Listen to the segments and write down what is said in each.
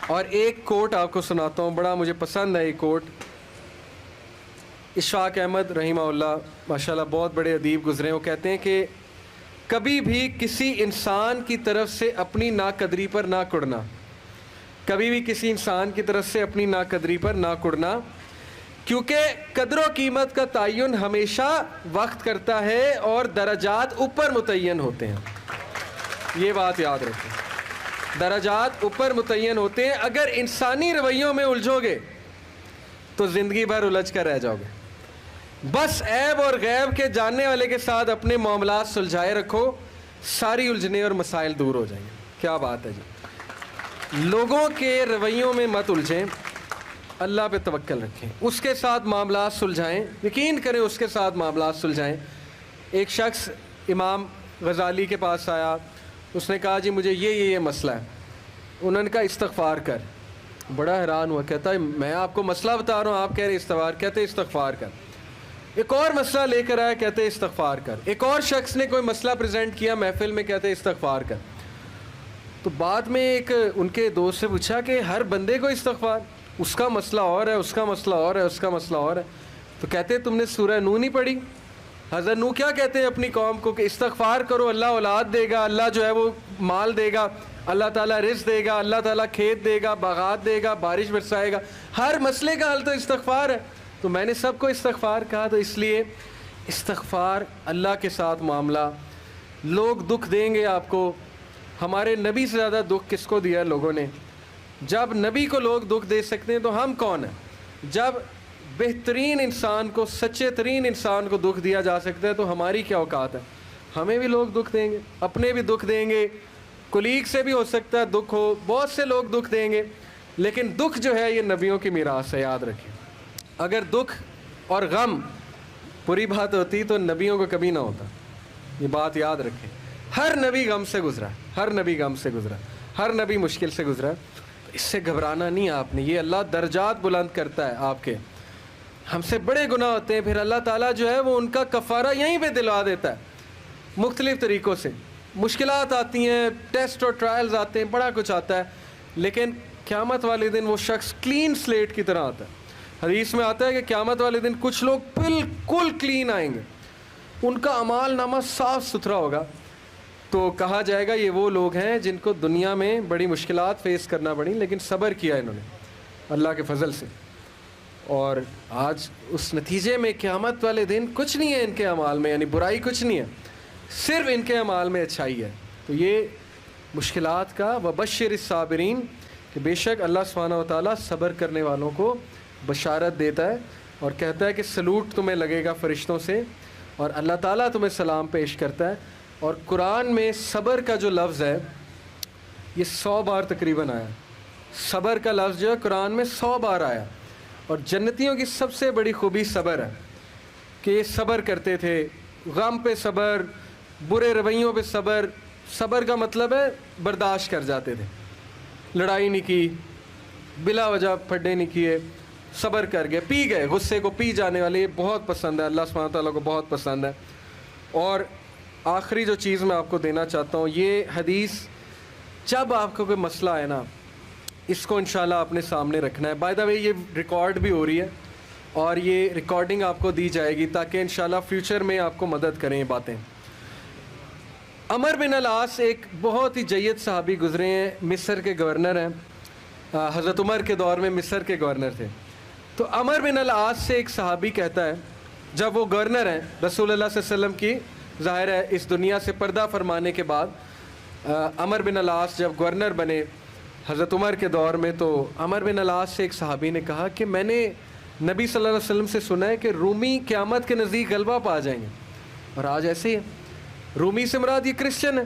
اور ایک کوٹ آپ کو سناتا ہوں، بڑا مجھے پسند ہے یہ کوٹ. اشفاق احمد رحمہ اللہ ماشاءاللہ بہت بڑے ادیب گزرے ہیں، وہ کہتے ہیں کہ کبھی بھی کسی انسان کی طرف سے اپنی ناقدری پر نہ کڑنا، کبھی بھی کسی انسان کی طرف سے اپنی ناقدری پر نہ کڑنا، کیونکہ قدر و قیمت کا تعین ہمیشہ وقت کرتا ہے اور درجات اوپر متعین ہوتے ہیں. یہ بات یاد رکھیں، درجات اوپر متعین ہوتے ہیں. اگر انسانی رویوں میں الجھو گے تو زندگی بھر الجھ کر رہ جاؤ گے. بس عیب اور غیب کے جاننے والے کے ساتھ اپنے معاملات سلجھائے رکھو، ساری الجھنے اور مسائل دور ہو جائیں گے. کیا بات ہے جی. لوگوں کے رویوں میں مت الجھیں، اللہ پہ توکل رکھیں، اس کے ساتھ معاملات سلجھائیں، یقین کریں اس کے ساتھ معاملات سلجھائیں. ایک شخص امام غزالی کے پاس آیا، اس نے کہا جی مجھے یہ مسئلہ ہے. انہوں نے کہا استغفار کر. بڑا حیران ہوا، کہتا ہے میں آپ کو مسئلہ بتا رہا ہوں، آپ کہہ رہے استغفار. کہتے استغفار کر. ایک اور مسئلہ لے کر آیا، کہتے استغفار کر. ایک اور شخص نے کوئی مسئلہ پریزنٹ کیا محفل میں، کہتے استغفار کر. تو بعد میں ایک ان کے دوست سے پوچھا کہ ہر بندے کو استغفار، اس کا مسئلہ اور ہے، اس کا مسئلہ اور ہے، اس کا مسئلہ اور ہے. تو کہتے تم نے سورہ نوح نہیں پڑھی؟ حضرت نوح کیا کہتے ہیں اپنی قوم کو کہ استغفار کرو، اللہ اولاد دے گا، اللہ جو ہے وہ مال دے گا، اللہ تعالیٰ رزق دے گا، اللہ تعالیٰ کھیت دے گا، باغات دے گا، بارش برسائے گا. ہر مسئلے کا حل تو استغفار ہے. تو میں نے سب کو استغفار کہا. تو اس لیے استغفار، اللہ کے ساتھ معاملہ. لوگ دکھ دیں گے آپ کو. ہمارے نبی سے زیادہ دکھ کس کو دیا لوگوں نے؟ جب نبی کو لوگ دکھ دے سکتے ہیں تو ہم کون ہیں؟ جب بہترین انسان کو، سچے ترین انسان کو دکھ دیا جا سکتا ہے تو ہماری کیا اوقات ہے؟ ہمیں بھی لوگ دکھ دیں گے، اپنے بھی دکھ دیں گے، کولیگ سے بھی ہو سکتا ہے دکھ ہو، بہت سے لوگ دکھ دیں گے. لیکن دکھ جو ہے یہ نبیوں کی میراث ہے، یاد رکھیں. اگر دکھ اور غم بری بات ہوتی تو نبیوں کو کبھی نہ ہوتا. یہ بات یاد رکھیں. ہر نبی غم سے گزرا، ہر نبی غم سے گزرا، ہر نبی مشکل سے گزرا. اس سے گھبرانا نہیں آپ نے. یہ اللہ درجات بلند کرتا ہے آپ کے. ہم سے بڑے گناہ ہوتے ہیں، پھر اللہ تعالیٰ جو ہے وہ ان کا کفارہ یہیں پہ دلوا دیتا ہے مختلف طریقوں سے. مشکلات آتی ہیں، ٹیسٹ اور ٹرائلز آتے ہیں، بڑا کچھ آتا ہے، لیکن قیامت والے دن وہ شخص کلین سلیٹ کی طرح آتا ہے. حدیث میں آتا ہے کہ قیامت والے دن کچھ لوگ بالکل کلین آئیں گے، ان کا اعمال نامہ صاف ستھرا ہوگا. تو کہا جائے گا یہ وہ لوگ ہیں جن کو دنیا میں بڑی مشکلات فیس کرنا پڑی لیکن صبر کیا انہوں نے اللہ کے فضل سے. اور آج اس نتیجے میں قیامت والے دن کچھ نہیں ہے ان کے اعمال میں، یعنی برائی کچھ نہیں ہے، صرف ان کے اعمال میں اچھائی ہے. تو یہ مشکلات کا وبشر الصابرین کہ بے شک اللہ سبحانہ و تعالیٰ صبر کرنے والوں کو بشارت دیتا ہے اور کہتا ہے کہ سلوٹ تمہیں لگے گا فرشتوں سے اور اللہ تعالیٰ تمہیں سلام پیش کرتا ہے. اور قرآن میں صبر کا جو لفظ ہے یہ 100 بار تقریباً آیا. صبر کا لفظ جو ہے قرآن میں 100 بار آیا. اور جنتیوں کی سب سے بڑی خوبی صبر ہے کہ یہ صبر کرتے تھے. غم پہ صبر، برے رویوں پہ صبر. صبر کا مطلب ہے برداشت کر جاتے تھے، لڑائی نہیں کی، بلا وجہ پھڈے نہیں کیے، صبر کر گئے، پی گئے، غصے کو پی جانے والے. یہ بہت پسند ہے، اللہ سبحانہ تعالیٰ کو بہت پسند ہے. اور آخری جو چیز میں آپ کو دینا چاہتا ہوں، یہ حدیث جب آپ کو کوئی مسئلہ ہے نا اس کو انشاءاللہ اپنے سامنے رکھنا ہے. بائی دا وے یہ ریکارڈ بھی ہو رہی ہے اور یہ ریکارڈنگ آپ کو دی جائے گی تاکہ انشاءاللہ فیوچر میں آپ کو مدد کریں یہ باتیں. عمر بن العاص ایک بہت ہی جید صحابی گزرے ہیں، مصر کے گورنر ہیں، حضرت عمر کے دور میں مصر کے گورنر تھے. تو عمر بن العاص سے ایک صحابی کہتا ہے، جب وہ گورنر ہیں رسول اللہ صلی اللہ علیہ وسلم کی ظاہر ہے اس دنیا سے پردہ فرمانے کے بعد، عمر بن العاص جب گورنر بنے حضرت عمر کے دور میں، تو عمر بن العاص سے ایک صحابی نے کہا کہ میں نے نبی صلی اللہ علیہ وسلم سے سنا ہے کہ رومی قیامت کے نزدیک غلبہ پا جائیں گے. اور آج ایسے ہی ہے. رومی سے مراد یہ کرسچن ہے،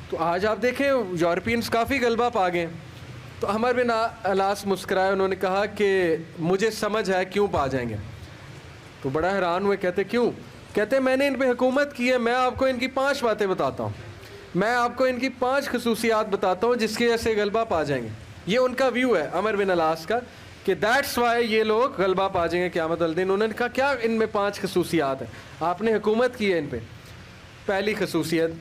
تو آج آپ دیکھیں یورپینس کافی غلبہ پا گئے. تو عمر بن العاص مسکرائے، انہوں نے کہا کہ مجھے سمجھ ہے کیوں پا جائیں گے. تو بڑا حیران ہوئے، کہتے کیوں؟ کہتے میں نے ان پہ حکومت کی ہے، میں آپ کو ان کی 5 باتیں بتاتا ہوں، میں آپ کو ان کی 5 خصوصیات بتاتا ہوں جس کی وجہ سے غلبہ پا جائیں گے. یہ ان کا ویو ہے عمر بن العاص کا کہ دیٹس وائی یہ لوگ غلبہ پا جائیں گے قیامت والے دن. انہوں نے کہا کیا ان میں 5 خصوصیات ہیں؟ آپ نے حکومت کی ہے ان پہ. پہلی خصوصیت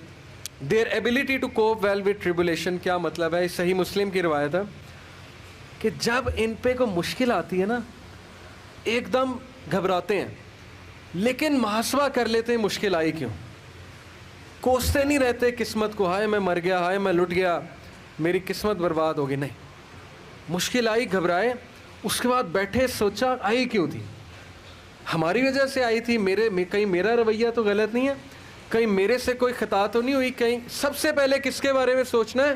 their ability to cope well with tribulation. کیا مطلب ہے؟ صحیح مسلم کی روایت ہے. کہ جب ان پہ کوئی مشکل آتی ہے نا ایک دم گھبراتے ہیں, لیکن محاسبہ کر لیتے ہیں مشکل آئی کیوں, کوستے نہیں رہتے قسمت کو, ہائے میں مر گیا, ہائے میں لٹ گیا, میری قسمت برباد ہو گئی. نہیں, مشکل آئی گھبرائے, اس کے بعد بیٹھے سوچا آئی کیوں تھی, ہماری وجہ سے آئی تھی, کہیں میرا رویہ تو غلط نہیں ہے, کہیں میرے سے کوئی خطا تو نہیں ہوئی, کہیں سب سے پہلے کس کے بارے میں سوچنا ہے,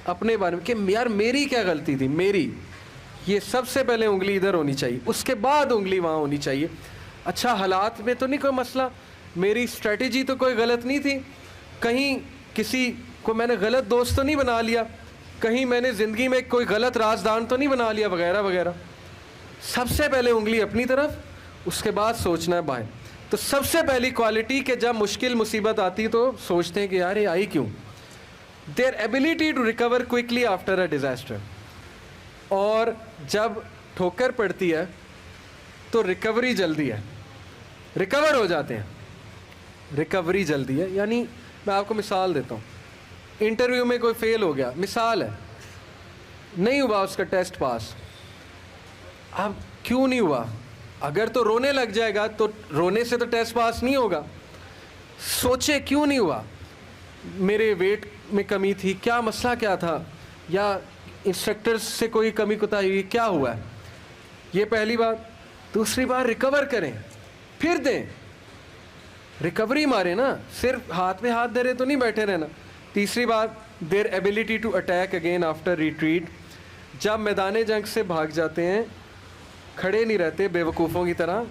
اپنے بارے میں, کہ یار میری کیا غلطی تھی, میری, یہ سب سے پہلے انگلی ادھر ہونی چاہیے, اس کے بعد انگلی وہاں ہونی چاہیے. اچھا حالات میں تو نہیں کوئی مسئلہ, میری اسٹریٹجی تو کوئی غلط نہیں تھی, کہیں کسی کو میں نے غلط دوست تو نہیں بنا لیا, کہیں میں نے زندگی میں کوئی غلط رازدان تو نہیں بنا لیا, وغیرہ وغیرہ. سب سے پہلے انگلی اپنی طرف, اس کے بعد سوچنا ہے بائیں. تو سب سے پہلی کوالٹی کہ جب مشکل مصیبت آتی تو سوچتے ہیں کہ یار یہ آئی کیوں. Their ability to recover quickly after a disaster. اور جب ٹھوکر پڑتی ہے تو ریکوری جلدی ہے, ریکور ہو جاتے ہیں, ریکوری جلدی ہے. یعنی میں آپ کو مثال دیتا ہوں, انٹرویو میں کوئی فیل ہو گیا, مثال ہے, نہیں ہوا اس کا ٹیسٹ پاس. اب کیوں نہیں ہوا, اگر تو رونے لگ جائے گا تو رونے سے تو ٹیسٹ پاس نہیں ہوگا. سوچے کیوں نہیں ہوا, میرے ویٹ میں کمی تھی, کیا مسئلہ کیا تھا, یا انسٹرکٹر سے کوئی کمی کوتاہی ہوئی, کیا ہوا ہے. یہ پہلی بات. دوسری بات, ریکور کریں, پھر دیں, ریکوری مارے نا, صرف ہاتھ میں ہاتھ دھرے تو نہیں بیٹھے رہنا. تیسری بات, their ability to attack again after retreat. جب میدان جنگ سے بھاگ جاتے ہیں, کھڑے نہیں رہتے بے وقوفوں کی طرح,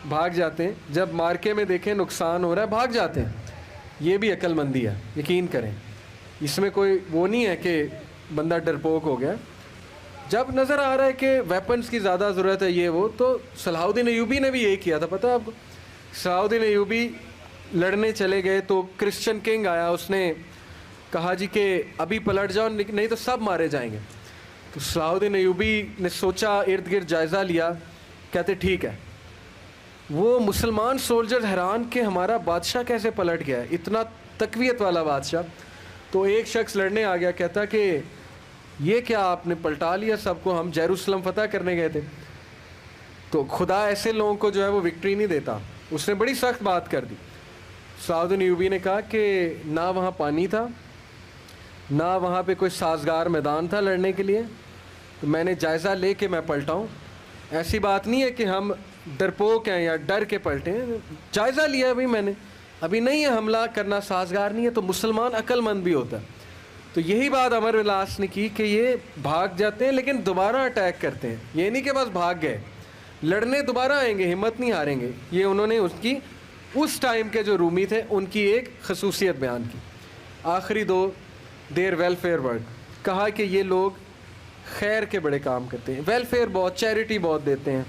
بھاگ جاتے ہیں. جب مارکے میں دیکھیں نقصان ہو رہا ہے, بھاگ جاتے ہیں. یہ بھی عقل مندی ہے, یقین کریں, اس میں کوئی وہ نہیں ہے کہ بندہ ڈرپوک ہو گیا. جب نظر آ رہا ہے کہ ویپنز کی زیادہ ضرورت ہے یہ وہ, تو صلاح الدین ایوبی نے بھی یہی کیا تھا, پتہ ہے آپ کو. صلاح الدین ایوبی لڑنے چلے گئے تو کرسچن کنگ آیا, اس نے کہا جی کہ ابھی پلٹ جاؤ نہیں تو سب مارے جائیں گے. تو صلاح الدین ایوبی نے سوچا, ارد گرد جائزہ لیا, کہتے ٹھیک ہے. وہ مسلمان سولجر حیران کہ ہمارا بادشاہ کیسے پلٹ گیا ہے, اتنا تقویت والا بادشاہ. تو ایک شخص لڑنے آ گیا, کہتا کہ یہ کیا آپ نے پلٹا لیا سب کو, ہم یروشلم فتح کرنے گئے تھے. تو خدا ایسے لوگوں کو جو ہے وہ وکٹری نہیں دیتا. اس نے بڑی سخت بات کر دی. صلاح الدین ایوبی نے کہا کہ نہ وہاں پانی تھا, نہ وہاں پہ کوئی سازگار میدان تھا لڑنے کے لیے, تو میں نے جائزہ لے کے میں پلٹا ہوں. ایسی بات نہیں ہے کہ ہم ڈرپوک ہیں یا ڈر کے پلٹے ہیں, جائزہ لیا ہے بھائی میں نے, ابھی نہیں ہے حملہ کرنا سازگار نہیں ہے. تو مسلمان عقل مند بھی ہوتا ہے. تو یہی بات عمر بن العاص نے کی کہ یہ بھاگ جاتے ہیں لیکن دوبارہ اٹیک کرتے ہیں. یہ نہیں کہ بس بھاگ گئے, لڑنے دوبارہ آئیں گے, ہمت نہیں ہاریں گے. یہ انہوں نے اس ٹائم کے جو رومی تھے ان کی ایک خصوصیت بیان کی. آخری دو, دیر ویلفیئر ورک. کہا کہ یہ لوگ خیر کے بڑے کام کرتے ہیں, ویلفیئر بہت, چیریٹی بہت دیتے ہیں,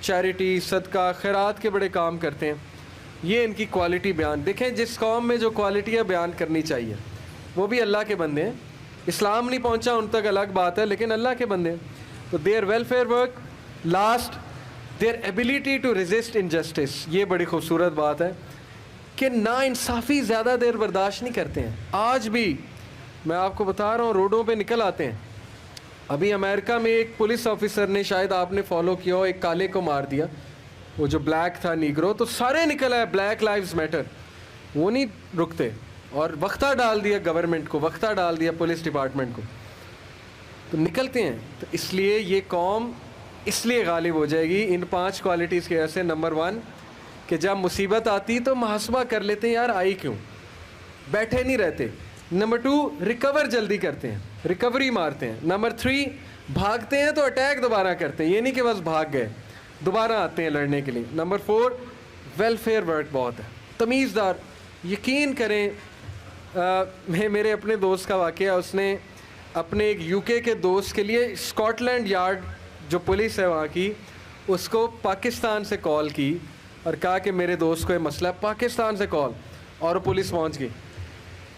چیریٹی صدقہ خیرات کے بڑے کام کرتے ہیں. یہ ان کی کوالٹی بیان. دیکھیں جس قوم میں جو کوالٹیاں بیان کرنی چاہیے, وہ بھی اللہ کے بندے ہیں. اسلام نہیں پہنچا ان تک الگ بات ہے, لیکن اللہ کے بندے ہیں. تو their welfare work. Last, their ability to resist injustice. یہ بڑی خوبصورت بات ہے کہ نا انصافی زیادہ دیر برداشت نہیں کرتے ہیں. آج بھی میں آپ کو بتا رہا ہوں, روڈوں پہ نکل آتے ہیں. ابھی امریکہ میں ایک پولیس آفیسر نے, شاید آپ نے فالو کیا ہو, ایک کالے کو مار دیا, وہ جو بلیک تھا نیگرو, تو سارے نکل آئے بلیک لائیوز میٹر. وہ نہیں رکتے, اور وقتہ ڈال دیا گورنمنٹ کو, وقتہ ڈال دیا پولیس ڈپارٹمنٹ کو, تو نکلتے ہیں. تو اس لیے یہ قوم اس لیے غالب ہو جائے گی ان 5 کوالٹیز کی وجہ سے. نمبر 1 کہ جب مصیبت آتی تو محاسبہ کر لیتے ہیں, یار آئی کیوں, بیٹھے نہیں رہتے. نمبر 2 ریکور جلدی کرتے ہیں, ریکوری مارتے ہیں. نمبر 3 بھاگتے ہیں تو اٹیک دوبارہ کرتے ہیں, یہ نہیں کہ بس بھاگ گئے, دوبارہ آتے ہیں لڑنے کے لیے. نمبر 4 ویلفیئر ورک بہت ہے, تمیزدار. یقین کریں, میرے اپنے دوست کا واقعہ, اس نے اپنے ایک یو کے دوست کے لیے اسکاٹ لینڈ یارڈ جو پولیس ہے وہاں کی, اس کو پاکستان سے کال کی اور کہا کہ میرے دوست کو یہ مسئلہ ہے. پاکستان سے کال, اور پولیس پہنچ گئی.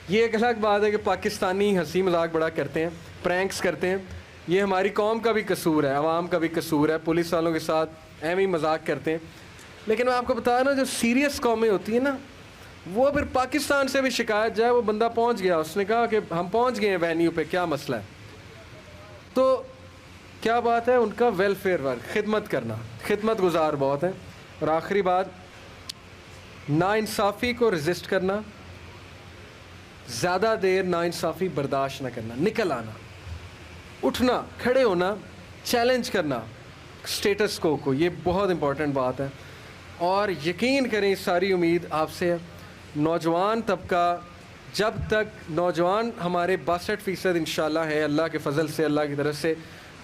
یہ ایک الگ بات ہے کہ پاکستانی ہنسی مذاق بڑا کرتے ہیں, پرینکس کرتے ہیں. یہ ہماری قوم کا بھی قصور ہے, عوام کا بھی قصور ہے, پولیس والوں کے ساتھ ایم ہی مذاق کرتے ہیں. لیکن میں آپ کو بتا رہا ہوں, جو سیریس قومیں ہوتی ہیں نا, وہ پھر پاکستان سے بھی شکایت جائے, وہ بندہ پہنچ گیا, اس نے کہا کہ ہم پہنچ گئے ہیں وینیو پہ, کیا مسئلہ ہے. تو کیا بات ہے ان کا ویلفیئر ورک, خدمت کرنا, خدمت گزار بہت ہیں. اور آخری بات, ناانصافی کو رزسٹ کرنا, زیادہ دیر ناانصافی برداشت نہ کرنا, نکل آنا, اٹھنا, کھڑے ہونا, چیلنج کرنا اسٹیٹس کو, یہ بہت امپورٹنٹ بات ہے. اور یقین کریں ساری امید آپ سے ہے. نوجوان طبقہ, جب تک نوجوان ہمارے 62% انشاءاللہ ہے اللہ کے فضل سے, اللہ کی طرف سے,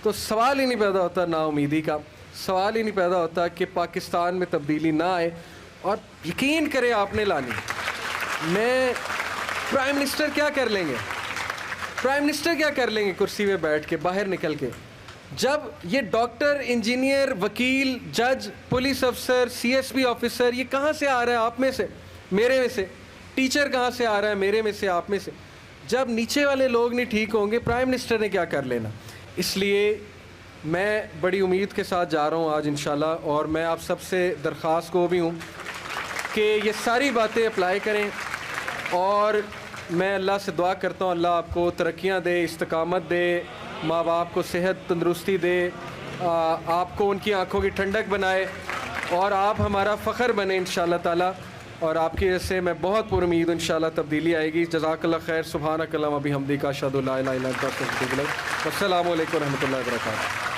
تو سوال ہی نہیں پیدا ہوتا نا امیدی کا, سوال ہی نہیں پیدا ہوتا کہ پاکستان میں تبدیلی نہ آئے. اور یقین کریں آپ نے لانی, میں پرائم منسٹر کیا کر لیں گے, پرائم منسٹر کیا کر لیں گے کرسی پہ بیٹھ کے باہر نکل کے, جب یہ ڈاکٹر, انجینئر, وکیل, جج, پولیس افسر, سی ایس پی آفیسر, یہ کہاں سے آ رہا ہے آپ میں سے, میرے میں سے, ٹیچر کہاں سے آ رہا ہے میرے میں سے, آپ میں سے, جب نیچے والے لوگ نہیں ٹھیک ہوں گے پرائم منسٹر نے کیا کر لینا. اس لیے میں بڑی امید کے ساتھ جا رہا ہوں آج انشاءاللہ, اور میں آپ سب سے درخواست کو بھی ہوں کہ یہ ساری باتیں اپلائی کریں. اور میں اللہ سے دعا کرتا ہوں اللہ آپ کو ترقیاں دے, استقامت دے, ماں باپ کو صحت تندرستی دے, آپ کو ان کی آنکھوں کی ٹھنڈک بنائے, اور آپ ہمارا فخر بنے انشاءاللہ تعالی. اور آپ کی وجہ سے میں بہت پر امید ہوں انشاءاللہ تبدیلی آئے گی. جزاک اللہ خیر. سبحانک اللہم و بحمدک اشہد ان لا الہ الا انت استغفرک. السلام علیکم و رحمۃ اللہ وبرکاتہ.